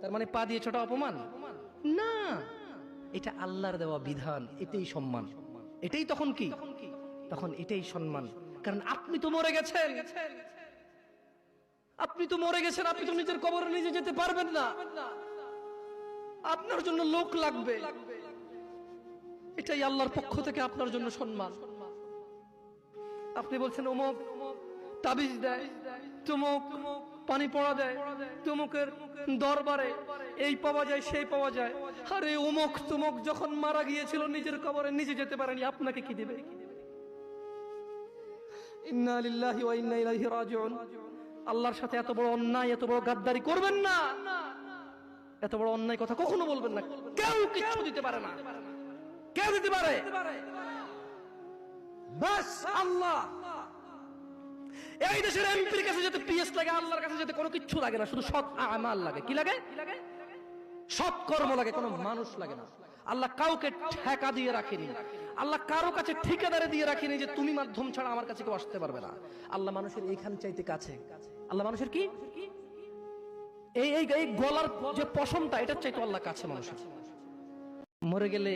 তার মানে পা দিয়ে ছোটা অপমান না, এটা আল্লাহর দেওয়া বিধান, এটাই সম্মান, এটাই তখন কি, তখন এটাই সম্মান। কারণ আপনি তো মরে গেছেন, আপনি তো মরে গেছেন, আপনি তো নিজের কবরে নিজে যেতে পারবেন না, আপনার জন্য লোক লাগবে, এটাই আল্লাহর পক্ষ থেকে আপনার জন্য সম্মান। আপনি বলছেন অমুক তাবিজ দেয়, তমুক পানি পড়া দেয়, তমুকের দরবারে এই পাওয়া যায় সেই পাওয়া যায়। আরে অমুক তমুক যখন মারা গিয়েছিল নিজের কবরে নিজে যেতে পারেনি, আপনাকে কি দিবে? ইন্না লিল্লাহি ওয়া ইন্না ইলাইহি রাজিউন। আল্লাহর সাথে এত বড় অন্যায়, এত বড় গাদ্দারি করবেন না, এত বড় অন্যায় কথা কখনো বলবেন না। কেউ কিচ্ছু দিতে পারে না, কেউ দিতে পারে বাস আল্লাহ। এই দেশের এমপির কাছে যেতে পিএস লাগে, আল্লাহর কাছে যেতে কোনো কিচ্ছু লাগে না, শুধু সৎ আমাল লাগে। কি লাগে? সৎ কর্ম লাগে, কোনো মানুষ লাগে না। আল্লাহ কাউকে ঠেকা দিয়ে রাখেনি, আল্লাহ কারো কাছে ঠিকাদারে দিয়ে রাখেনি যে তুমি মাধ্যম ছাড়া আমার কাছে কেউ আসতে পারবে না। আল্লাহ মানুষের এইখান চাইতে কাছে, আল্লাহ মানুষের কি এই গলার যে পশমটা, এটার চাইতে আল্লাহ কাছে মানুষের। মরে গেলে